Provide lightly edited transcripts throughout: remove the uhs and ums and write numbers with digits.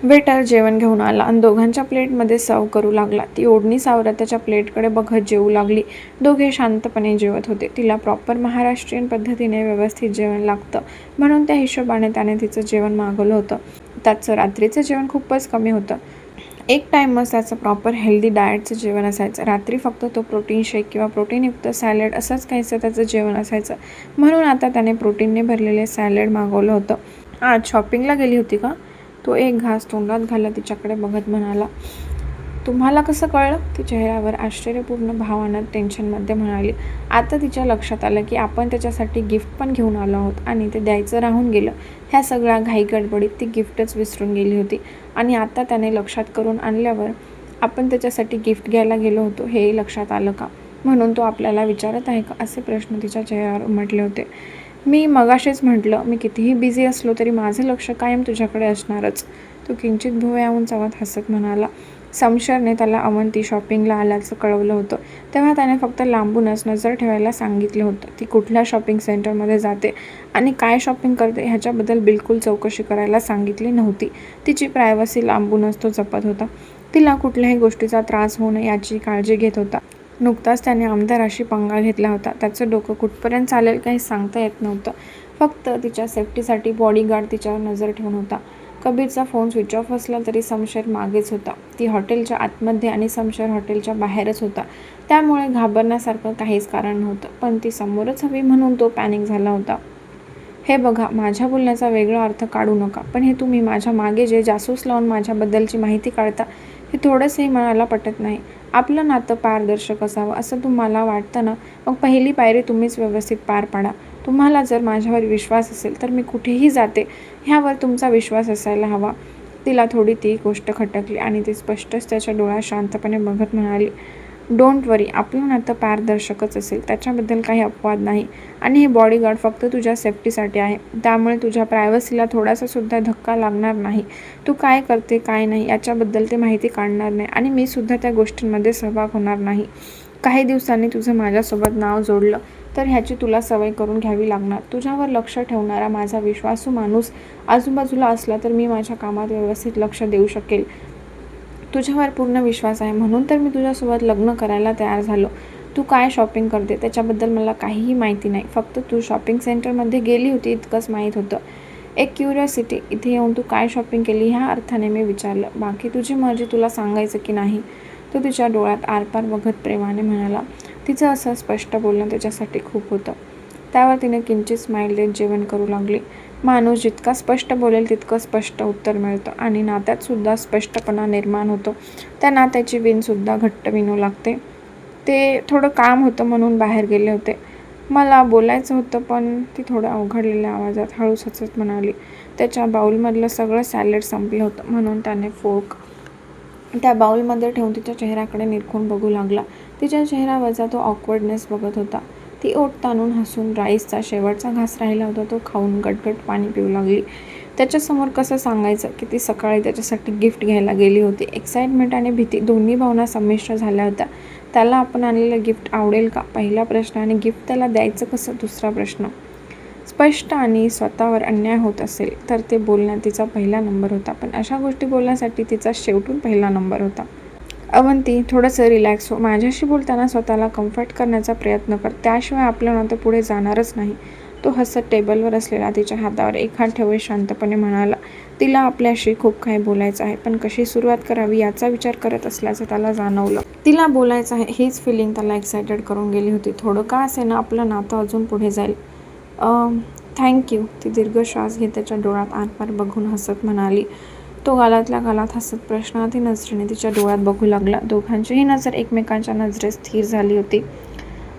Waiter जेवण घेऊन आला आणि दोघांच्या प्लेटमध्ये सर्व करू लागला. ती ओढणी सावरत त्याच्या प्लेटकडे बघत जेवू लागली. दोघे शांतपणे जेवत होते. तिला प्रॉपर महाराष्ट्रीयन पद्धतीने व्यवस्थित जेवण लागतं म्हणून त्या हिशोबाने त्याने तिचं जेवण मागवलं होतं. त्याचं रात्रीचं जेवण खूपच कमी होतं. एक टाईमच त्याचं प्रॉपर हेल्दी डाएटचं जेवण असायचं. रात्री फक्त तो प्रोटीन शेक किंवा प्रोटीनयुक्त सॅलड असंच काहीचं त्याचं जेवण असायचं. म्हणून आता त्याने प्रोटीनने भरलेले सॅलड मागवलं होतं. आज शॉपिंगला गेली होती का? तो एक घास तोंडात घालत तिच्याकडे बघत म्हणाला. तुम्हाला कसं कळलं? ती चेहऱ्यावर आश्चर्यपूर्ण भाव आणत टेन्शनमध्ये म्हणाली. आता तिच्या लक्षात आलं की आपण त्याच्यासाठी गिफ्ट पण घेऊन आलो आहोत आणि ते द्यायचं राहून गेलं. ह्या सगळ्या घाईगडबडीत ती गिफ्टच विसरून गेली होती आणि आता त्याने लक्षात करून आणल्यावर आपण त्याच्यासाठी गिफ्ट घ्यायला गेलो होतो हेही लक्षात आलं का? म्हणून तो आपल्याला विचारत आहे का? असे प्रश्न तिच्या चेहऱ्यावर उमटले होते. मी मगाशीच म्हटलं, मी कितीही बिझी असलो तरी माझं लक्ष कायम तुझ्याकडे असणारच. तो किंचित भुवयावून चावत हसत म्हणाला. समशरने त्याला अवंती शॉपिंगला आल्याचं कळवलं होतं तेव्हा त्याने फक्त लांबूनच नजर ठेवायला सांगितलं होतं. ती कुठल्या शॉपिंग सेंटरमध्ये जाते आणि काय शॉपिंग करते ह्याच्याबद्दल बिलकुल चौकशी करायला सांगितली नव्हती. तिची प्रायव्हसी लांबूनच तो जपत होता. तिला कुठल्याही गोष्टीचा त्रास होऊ नये याची काळजी घेत होता. नुकताच त्याने आमदाराशी पंगा घेतला होता. त्याचं डोकं कुठपर्यंत चालेल काही सांगता येत नव्हतं. फक्त तिच्या सेफ्टीसाठी बॉडीगार्ड तिच्यावर नजर ठेवून होता. कबीरचा फोन स्विच ऑफ असला तरी समशर मागेच होता. ती हॉटेलच्या आतमध्ये आणि समशर हॉटेलच्या बाहेरच होता. त्यामुळे घाबरण्यासारखं काहीच कारण नव्हतं. पण ती समोरच हवी म्हणून तो पॅनिक झाला होता. हे बघा, माझ्या बोलण्याचा वेगळा अर्थ काढू नका, पण हे तुम्ही माझ्या मागे जे जासूस लावून माझ्याबद्दलची माहिती काढता हे थोडंसंही मनाला पटत नाही. आपलं नातं पारदर्शक असावं असं तुम्हाला वाटतं ना, मग पहिली पायरी तुम्हीच व्यवस्थित पार पाडा. तुम्हाला जर माझ्यावर विश्वास असेल तर मी कुठेही जाते ह्यावर तुमचा विश्वास असायला हवा. तिला थोडी ती गोष्ट खटकली आणि ती स्पष्टच त्याच्या डोळ्यात शांतपणे बघत म्हणाली. डोंट वरी, आपलं नातं पारदर्शकच असेल, त्याच्याबद्दल काही अपवाद नाही. आणि हे बॉडीगार्ड फक्त तुझ्या सेफ्टीसाठी आहे. त्यामुळे तुझ्या प्रायव्हसीला थोडासासुद्धा धक्का लागणार नाही. तू काय करते काय नाही याच्याबद्दल ते माहिती काढणार नाही आणि मी सुद्धा त्या गोष्टींमध्ये सहभाग होणार नाही. काही दिवसांनी तुझं माझ्यासोबत नाव जोडलं तर ह्याची तुला सवय करून घ्यावी लागणार. तुझ्यावर लक्ष ठेवणारा माझा विश्वासू माणूस आजूबाजूला असला तर मी माझ्या कामात व्यवस्थित लक्ष देऊ शकेल. तुझ्यावर पूर्ण विश्वास आहे म्हणून तर मी तुझ्यासोबत लग्न करायला तयार झालो. तू काय शॉपिंग करते त्याच्याबद्दल मला काहीही माहिती नाही. फक्त तू शॉपिंग सेंटरमध्ये गेली होती इतकंच माहीत होतं. एक क्युरिओसिटी, इथे येऊन तू काय शॉपिंग केली ह्या अर्थाने मी विचारलं. बाकी तुझी मर्जी, तुला सांगायचं की नाही? तो तिच्या डोळ्यात आरपार बघत प्रेमाने म्हणाला. तिचं असं स्पष्ट बोलणं त्याच्यासाठी खूप होतं. त्यावर तिने किंचित स्माईल देत जेवण करू लागली. माणूस जितका स्पष्ट बोलेल तितकं स्पष्ट उत्तर मिळतं आणि नात्यातसुद्धा स्पष्टपणा निर्माण होतो. त्या नात्याची विणसुद्धा घट्ट विणू लागते. ते थोडं काम होतं म्हणून बाहेर गेले होते. मला बोलायचं होतं, पण ती थोडं अवघडलेल्या आवाजात हळूच हसत म्हणाली. त्याच्या बाऊलमधलं सगळं सॅलड संपलं होतं म्हणून त्याने फोर्क त्या बाऊलमध्ये ठेवून तिच्या चेहऱ्याकडे निरखून बघू लागला. तिच्या चेहऱ्यावरचा तो ऑकवर्डनेस बघत होता. ती ओठ ताणून हसून राईसचा शेवटचा घास राहिला होता तो खाऊन गटगट पाणी पिऊ लागली. त्याच्यासमोर कसं सांगायचं की ती सकाळी त्याच्यासाठी गिफ्ट घ्यायला गेली होती. एक्साइटमेंट आणि भीती दोन्ही भावना संमिश्र झाल्या होत्या. त्याला आपण आणलेलं गिफ्ट आवडेल का? पहिला प्रश्न. आणि गिफ्ट त्याला द्यायचं कसं? दुसरा प्रश्न. स्पष्ट आणि स्वतःवर अन्याय होत असेल तर ते बोलण्यात तिचा पहिला नंबर होता, पण अशा गोष्टी बोलण्यासाठी तिचा शेवटून पहिला नंबर होता. अवंती, थोडंसं रिलॅक्स हो. माझ्याशी बोलताना स्वतःला कम्फर्ट करण्याचा प्रयत्न कर, त्याशिवाय आपलं नातं पुढे जाणारच नाही. तो हसत टेबलवर असलेला तिच्या हातावर एक हात ठेवत शांतपणे म्हणाला. तिला आपल्याशी खूप काही बोलायचं आहे, पण कशी सुरुवात करावी याचा विचार करत असल्याचं त्याला जाणवलं. तिला बोलायचं आहे हीच फिलिंग त्याला एक्सायटेड करून गेली होती. थोडं का असेना आपलं नातं अजून पुढे जाईल. थँक्यू. ती दीर्घ श्वास घेत त्याच्या डोळ्यात आरपार बघून हसत म्हणाली. तो गालातल्या गालात हसत प्रश्नार्थी नजरेने तिच्या डोळ्यात बघू लागला. दोघांचीही नजर एकमेकांच्या नजरेत स्थिर झाली होती.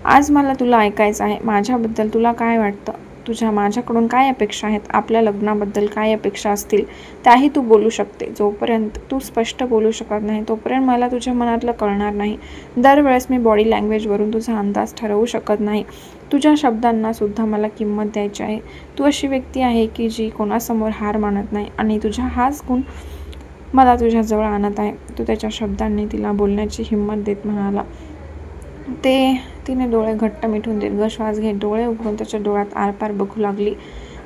आज मला तुला ऐकायचं आहे. माझ्याबद्दल तुला काय वाटतं? तुझ्या माझ्याकडून काय अपेक्षा आहेत? आपल्या लग्नाबद्दल काय अपेक्षा असतील त्याही तू बोलू शकते. जोपर्यंत तू स्पष्ट बोलू शकत नाही तोपर्यंत मला तुझ्या मनातलं कळणार नाही. दरवेळेस मी बॉडी लँग्वेजवरून तुझा अंदाज ठरवू शकत नाही. तुझ्या शब्दांना सुद्धा मला किंमत द्यायची आहे. तू अशी व्यक्ती आहे की जी कोणासमोर हार मानत नाही आणि तुझ्या हाच गुण मला तुझ्याजवळ आणत आहे. तू त्याच्या शब्दांनी तिला बोलण्याची हिंमत देत म्हणाला. तिने डोळे घट्ट मिटून दीर्घ श्वास घेत डोळे उघडून त्याच्या डोळ्यात आरपार बघू लागली.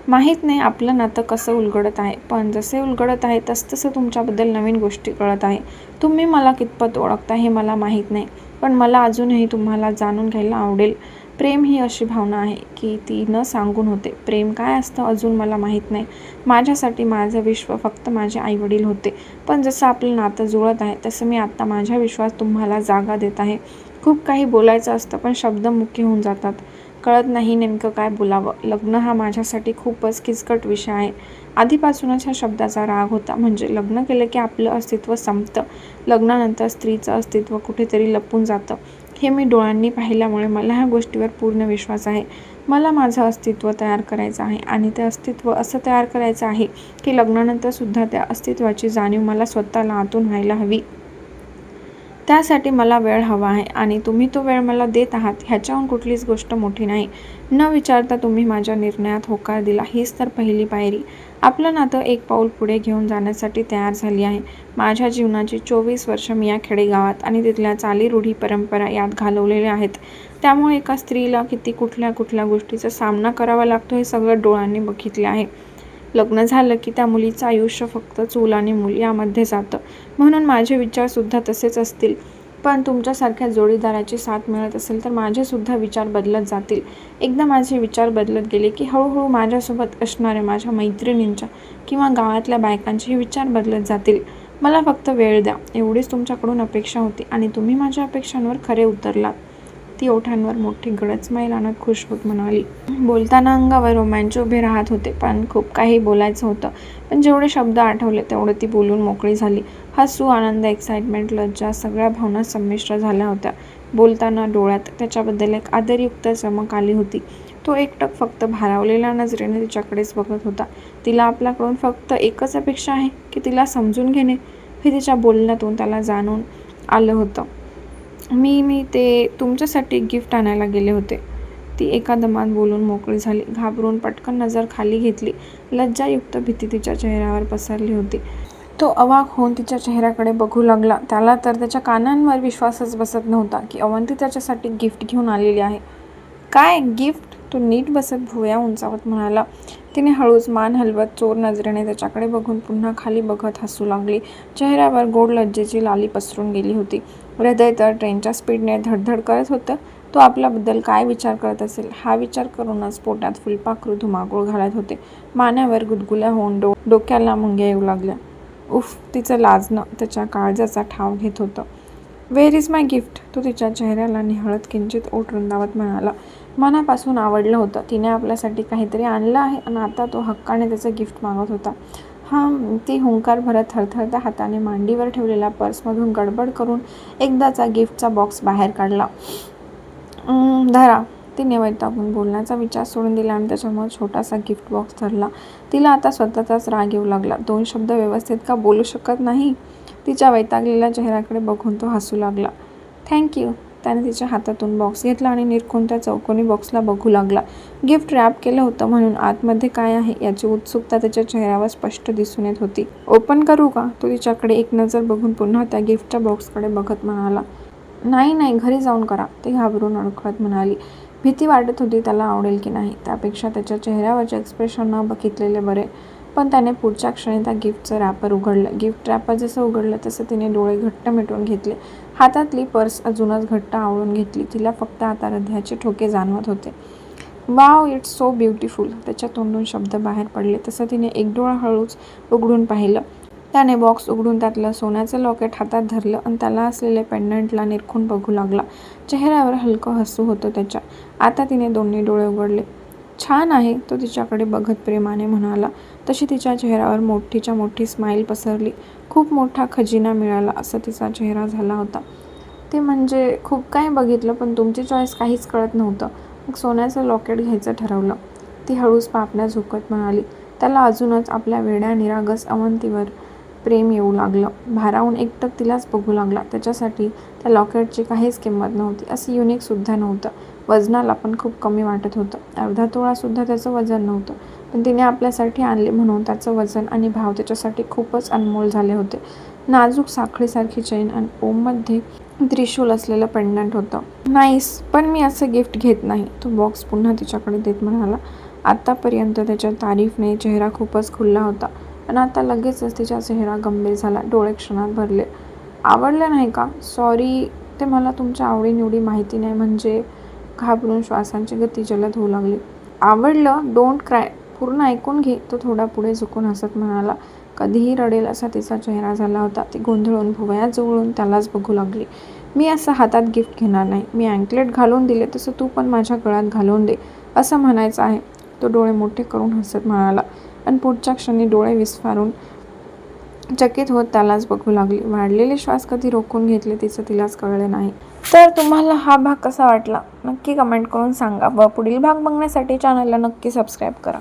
माहीत नाही आपलं नातं कसं उलगडत आहे, पण जसे उलगडत आहे तसतसं तुमच्याबद्दल नवीन गोष्टी कळत आहे. तुम्ही मला कितपत ओळखता हे मला माहीत नाही, पण मला अजूनही तुम्हाला जाणून घ्यायला आवडेल. प्रेम ही अशी भावना आहे की ती न सांगून होते. प्रेम काय असतं अजून मला माहीत नाही. माझ्यासाठी माझं विश्व फक्त माझे आईवडील होते, पण जसं आपलं नातं जुळत आहे तसं मी आत्ता माझ्या विश्वात तुम्हाला जागा देत आहे. खूप काही बोलायचं असतं, पण शब्द मुख्य होऊन जातात. कळत नाही नेमकं काय बोलावं. लग्न हा माझ्यासाठी खूपच किचकट विषय आहे. आधीपासूनच ह्या शब्दाचा राग होता. म्हणजे लग्न केलं की आपलं अस्तित्व संपतं. लग्नानंतर स्त्रीचं अस्तित्व कुठेतरी लपून जातं. हे मी डोळ्यांनी पाहिल्यामुळे मला ह्या गोष्टीवर पूर्ण विश्वास आहे. मला माझं अस्तित्व तयार करायचं आहे आणि ते अस्तित्व असं तयार करायचं आहे की लग्नानंतर सुद्धा त्या अस्तित्वाची जाणीव मला स्वतःला आतून व्हायला हवी. त्यासाठी मला वेळ हवा आहे आणि तुम्ही तो वेळ मला देत आहात ह्याच्याहून कुठलीच गोष्ट मोठी नाही. न विचारता तुम्ही माझ्या निर्णयात होकार दिला, हीच तर पहिली पायरी. आपलं नातं एक पाऊल पुढे घेऊन जाण्यासाठी तयार झाली आहे. माझ्या जीवनाची 24 वर्ष मी या खेडेगावात आणि तिथल्या चाली रूढी परंपरा यात घालवलेल्या आहेत. त्यामुळे एका स्त्रीला किती कुठल्या गोष्टीचा सामना करावा लागतो हे सगळं डोळ्यांनी बघितले आहे. लग्न झालं की त्या मुलीचं आयुष्य फक्त चूल आणि मूल यामध्ये जातं, म्हणून माझे विचारसुद्धा तसेच असतील. पण तुमच्यासारख्या जोडीदाराची साथ मिळत असेल तर माझेसुद्धा विचार बदलत जातील. एकदा माझे विचार बदलत गेले की हळूहळू माझ्यासोबत असणाऱ्या माझ्या मैत्रिणींच्या किंवा गावातल्या बायकांचे विचार बदलत जातील. मला फक्त वेळ द्या एवढीच तुमच्याकडून अपेक्षा होती आणि तुम्ही माझ्या अपेक्षांवर खरे उतरलात. ती ओठांवर मोठी गडद स्माईल आणत खुश होत म्हणाली. बोलताना अंगावर रोमांच उभे राहत होते, पण खूप काही बोलायचं होतं. पण जेवढे शब्द आठवले तेवढे ती बोलून मोकळी झाली. हसू, आनंद, एक्साइटमेंट, लज्जा सगळ्या भावना संमिश्र झाल्या होत्या. बोलताना डोळ्यात त्याच्याबद्दल एक आदरयुक्त चमक आली होती. तो एकटक फक्त भारावलेल्या नजरेने तिच्याकडेच बघत होता. तिला आपल्याकडून फक्त एकच अपेक्षा आहे की तिला समजून घेणे, हे तिच्या बोलण्यातून त्याला जाणून आलं होतं. मी ते तुमच्यासाठी गिफ्ट आणायला गेले होते. ती एका दमात बोलून मोकळी झाली. घाबरून पटकन नजर खाली घेतली. लज्जायुक्त भीती तिच्या चेहऱ्यावर पसरली होती. तो अवाक होऊन तिच्या चेहऱ्याकडे बघू लागला. त्याला तर त्याच्या कानांवर विश्वासच बसत नव्हता की अवंती त्याच्यासाठी गिफ्ट घेऊन आलेली आहे. काय गिफ्ट? तो नीट बसत भुवया उंचावत म्हणाला. तिने हळूच मान हलवत चोर नजरेने त्याच्याकडे बघून पुन्हा खाली बघत हसू लागली. चेहऱ्यावर गोड लज्जेची लाली पसरून गेली होती. हृदय तर ट्रेनच्या स्पीडने धडधड करत होतं. तो आपल्याबद्दल काय विचार करत असेल हा विचार करूनच पोटात फुलपाखरू धुमाकूळ घालत होते. मानेवर गुदगुल्या होऊन डोक्याला मुंग्या येऊ लागल्या. उफ, तिचं लाजणं त्याच्या काळजाचा ठाव घेत होतं. Where is my gift? तो तिच्या चेहऱ्याला निहळत किंचित ओठ रुंदावत म्हणाला. मनापासून आवडलं होतं. तिने आपल्यासाठी काहीतरी आणलं आहे आणि आता तो हक्काने त्याचं गिफ्ट मागत होता. ती हुंकार भरत थरथरत्या हाताने मांडीवर ठेवलेल्या पर्समधून गडबड करून एकदाचा गिफ्टचा बॉक्स बाहेर काढला. धरा. तिने वैतागून बोलण्याचा विचार सोडून दिला आणि त्याच्यामुळे छोटासा गिफ्ट बॉक्स धरला. तिला आता स्वतःचाच राग येऊ लागला. 2 शब्द व्यवस्थित का बोलू शकत नाही? तिच्या वैतागलेल्या चेहऱ्याकडे बघून तो हसू लागला. थँक्यू. त्याने तिच्या हातातून बॉक्स घेतला आणि निरखून त्या चौकोनी बॉक्सला बघू लागला. गिफ्ट रॅप केलं होतं म्हणून आतमध्ये काय आहे याची उत्सुकता त्याच्या चेहऱ्यावर स्पष्ट दिसून येत होती. ओपन करू का? तो तिच्याकडे एक नजर बघून पुन्हा त्या गिफ्टच्या बॉक्सकडे बघत म्हणाला. नाही, घरी जाऊन करा. ती घाबरून अडखळत म्हणाली. भीती वाटत होती त्याला आवडेल की नाही. त्यापेक्षा त्याच्या चेहऱ्यावरचे एक्सप्रेशन न बघितलेले बरे. पण त्याने पुढच्या क्षणी त्या गिफ्टचं रॅपर उघडलं. गिफ्ट रॅपर जसं उघडलं तसं तिने डोळे घट्ट मिटून घेतले. हातातली पर्स अजूनच घट्ट आवळून घेतली. तिला फक्त आता हृदयाचे ठोके जाणवत होते. Wow, it's so beautiful. त्याच्या तोंडून शब्द बाहेर पडले. तसं तिने एक डोळा हळूच उघडून पाहिलं. त्याने बॉक्स उघडून त्यातलं सोन्याचं लॉकेट हातात धरलं आणि त्याला असलेले पेंडंटला निरखून बघू लागला. चेहऱ्यावर हलकं हसू होतं त्याच्या. आता तिने दोन्ही डोळे उघडले. छान आहे. तो तिच्याकडे बघत प्रेमाने म्हणाला. तशी तिच्या चेहऱ्यावर मोठीच्या मोठी स्माईल पसरली. खूप मोठा खजिना मिळाला असा तिचा चेहरा झाला होता. ते म्हणजे खूप काही बघितलं, पण तुमची चॉईस काहीच कळत नव्हतं. मग सोन्याचं लॉकेट घ्यायचं ठरवलं. ती हळूच पापण्या झोकत म्हणाली. त्याला अजूनच आपल्या वेड्या निरागस अवंतीवर प्रेम येऊ लागलं. भारावून एकटक तिलाच बघू लागला. त्याच्यासाठी त्या लॉकेटची काहीच किंमत नव्हती. असं युनिकसुद्धा नव्हतं. वजनाला पण खूप कमी वाटत होतं. अर्धा तोळासुद्धा त्याचं वजन नव्हतं. पण तिने आपल्यासाठी आणले म्हणून त्याचं वजन आणि भाव त्याच्यासाठी खूपच अनमोल झाले होते. नाजूक साखळीसारखी चैन आणि ओममध्ये त्रिशूल असलेलं पेंडंट होतं. नाईस, पण मी असं गिफ्ट घेत नाही. तो बॉक्स पुन्हा तिच्याकडे देत म्हणाला. आतापर्यंत त्याच्या तारीफने चेहरा खूपच खुलला होता, पण आता लगेचच तिचा चेहरा गंभीर झाला. डोळे क्षणात भरले. आवडलं नाही का? सॉरी, ते मला तुमच्या आवडीनिवडी माहिती नाही. म्हणजे घाबरून श्वासांची गती जलद होऊ लागली. आवडलं, डोंट क्राय, पूर्ण ऐकून घे. तो थोडा पुढे झुकून हसत म्हणाला. कधीही रडेल असा तिचा चेहरा झाला होता. ती गोंधळून भुवया जवळून त्यालाच बघू लागली. मी असं हातात गिफ्ट घेणार नाही. मी अँकलेट घालून दिले तसं तू पण माझ्या गळ्यात घालून दे असं म्हणायचं आहे. तो डोळे मोठे करून हसत म्हणाला, पण पुढच्या क्षणी डोळे विस्फारून चकित होत त्यालाच बघू लागली. वाढलेले श्वास कधी रोखून घेतले तिचं तिलाच कळले नाही. तर तुम्हाला हा भाग कसा वाटला नक्की कमेंट करून सांगा व पुढील भाग बघण्यासाठी चॅनलला नक्की सबस्क्राईब करा.